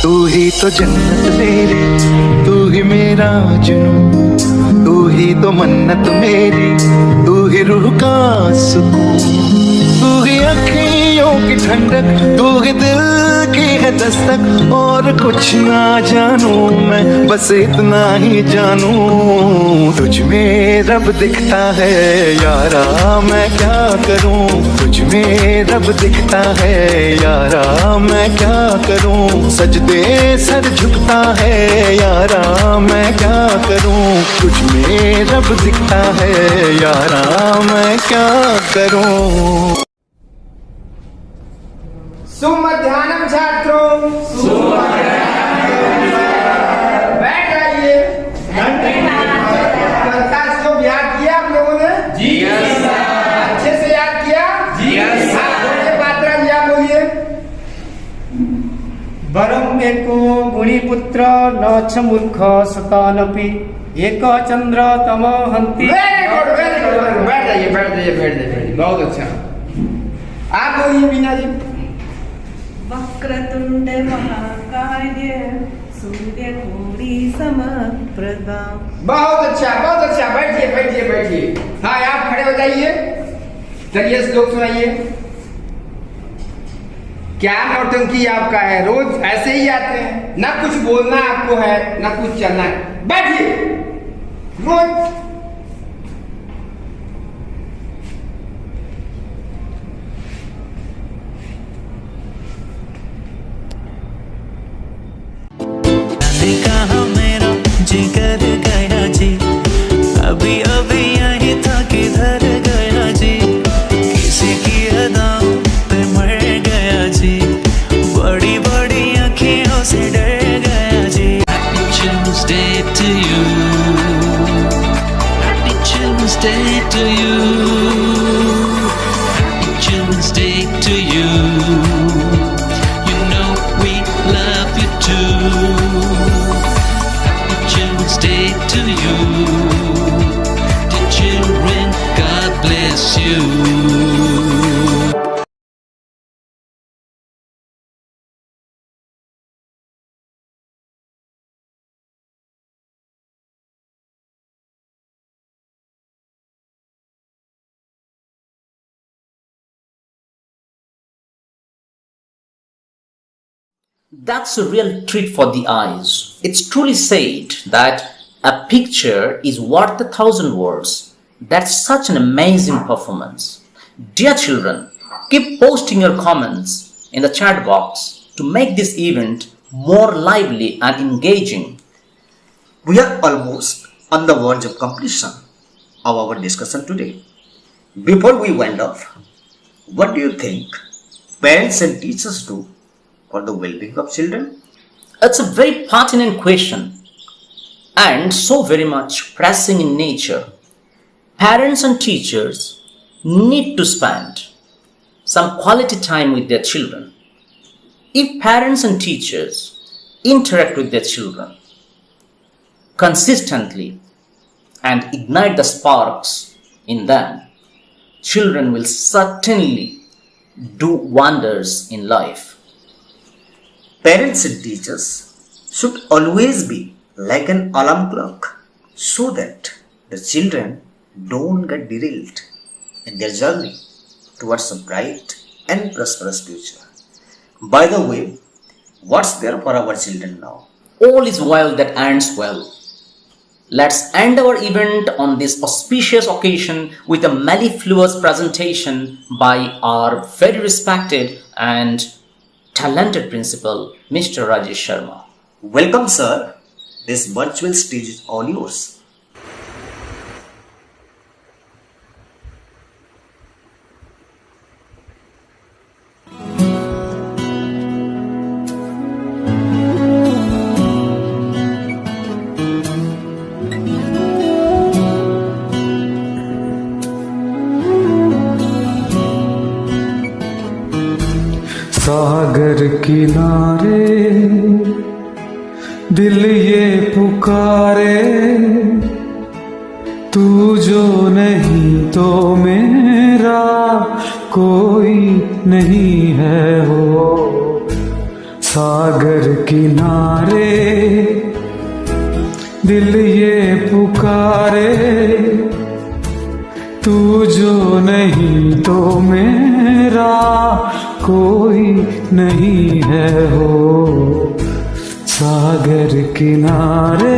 तू ही तो जन्नत मेरी, तू ही मेरा जुनून, तू ही तो मन्नत मेरी, तू ही रूह का सुकून, तू ही अखियों की ठंडक, तू ही दिल की है दस्तक. और कुछ ना जानू मैं, बस इतना ही जानू, तुझ में रब दिखता है यारा, मैं क्या करूं. तुझ में रब दिखता है यारा, मैं क्या करूं. सजदे सर झुकता है यारा, मैं क्या करूं. तुझ में रब दिखता है यारा, मैं क्या करूं. सुमध्याह्नम छात्रों, बैठ जाइए. कल का श्लोक याद किया आप लोगों ने? जी. अच्छे से याद किया? जी. मात्रा लिया बोलिए. वरम एको गुणीपुत्र न च मूर्ख सतानपि एक चंद्र तम हंति. Very good. बैठ जाइए. बहुत अच्छा. आप बोलिए बीना जी. वक्रतुंड महाकाय सूर्यकोटि समप्रभा. बहुत अच्छा. बैठिए. हाँ आप खड़े हो जाइए. चलिए श्लोक सुनाइए. क्या नौटंकी आपका है, रोज ऐसे ही आते हैं, ना कुछ बोलना आपको है ना कुछ चलना है. बैठिए. रोज कहा मेरा जिगर गया जी, अभी यही था किधर गया जी. किसी की अदाओं पे मर गया जी, बड़ी बड़ी आँखों से डर गया जी. Happy Tuesday to you, Happy Tuesday to you, Happy Tuesday to you. You know we love you too. Tuesday to you, the children, God bless you. That's a real treat for the eyes. It's truly said that a picture is worth 1,000 words. That's such an amazing performance. Dear children, keep posting your comments in the chat box to make this event more lively and engaging. We are almost on the verge of completion of our discussion today. Before we wind up, what do you think parents and teachers do for the well-being of children? It's a very pertinent question and so very much pressing in nature. Parents and teachers need to spend some quality time with their children. If parents and teachers interact with their children consistently and ignite the sparks in them, children will certainly do wonders in life. Parents and teachers should always be like an alarm clock so that the children don't get derailed in their journey towards a bright and prosperous future. By the way, what's there for our children now? All is well that ends well. Let's end our event on this auspicious occasion with a mellifluous presentation by our very respected and talented principal, Mr. Rajesh Sharma. Welcome, sir. This virtual stage is all yours. सागर किनारे दिल ये पुकारे, तू जो नहीं तो मेरा कोई नहीं है हो। सागर किनारे दिल ये पुकारे, तू जो नहीं तो मेरा कोई नहीं है हो। सागर किनारे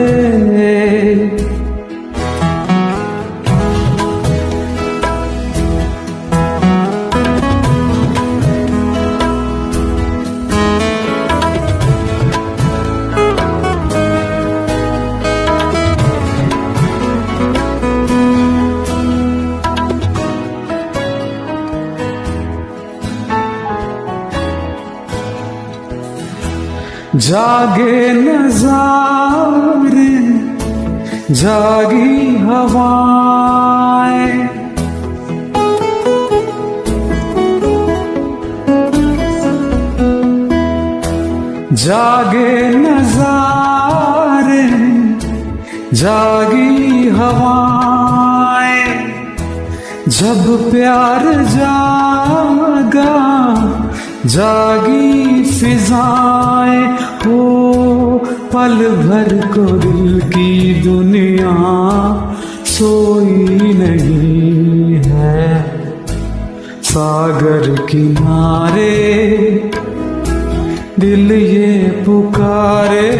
जागे नज़ारे जागी हवाएं, जागे नज़ारे जागी हवाएं, जब प्यार जागा जागी फिजाएं हो। पल भर को दिल की दुनिया सोई नहीं है। सागर किनारे दिल ये पुकारे,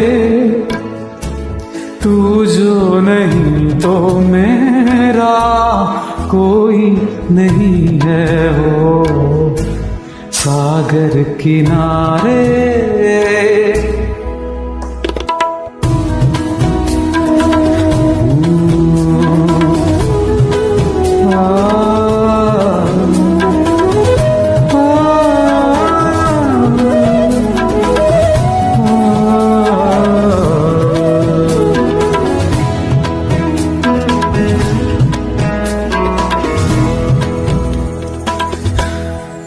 तू जो नहीं तो मेरा कोई नहीं है हो। सागर किनारे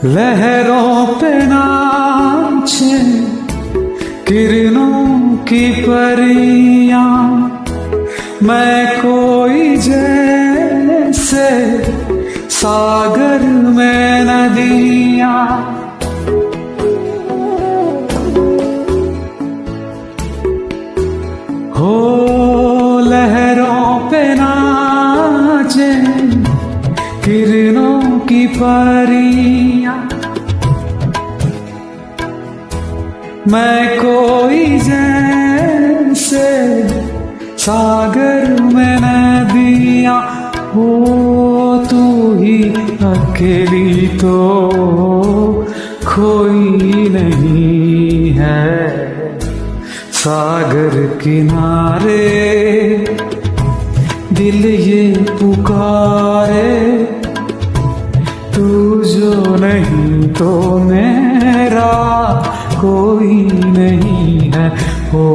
लहरों पे नाचे किरणों की परियां, मैं कोई जैसे सागर में नदियां। हो लहरों पे नाचे किरणों की परियां, मैं कोई जैसे सागर में नदियां। हो तू ही अकेली तो कोई नहीं है सागर किनारे दिल ये पुकारे तू जो नहीं तो मेरा कोई नहीं है ओ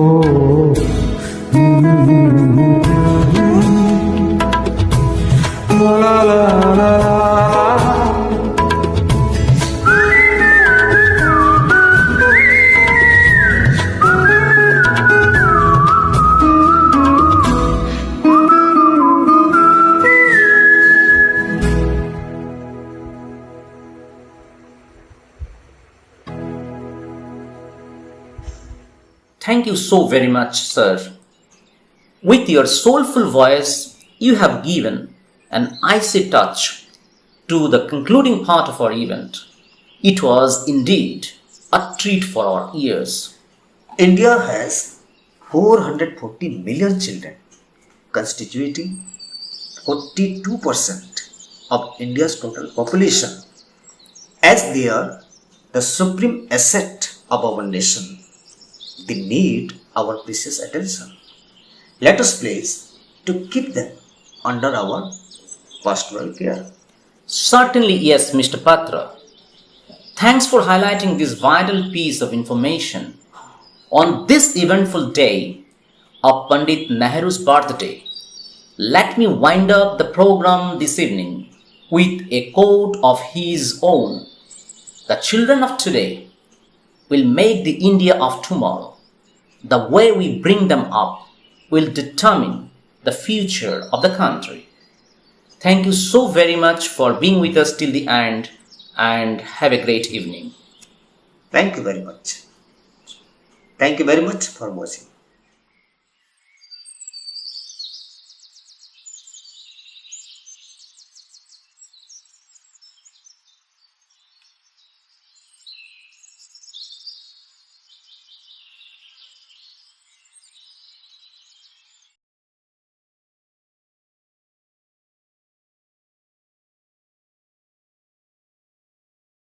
ला ला ला ला Thank you so very much, sir. With your soulful voice, you have given an icy touch to the concluding part of our event. It was indeed a treat for our ears. India has 440 million children, constituting 42% of India's total population. As they are the supreme asset of our nation, they need our precious attention. Let us pledge to keep them under our pastoral care. Certainly, yes, Mr. Patra. Thanks for highlighting this vital piece of information on this eventful day of Pandit Nehru's birthday. Let me wind up the program this evening with a quote of his own. The children of today will make the India of tomorrow. The way we bring them up will determine the future of the country. Thank you so very much for being with us till the end and have a great evening. Thank you very much. Thank you very much for watching.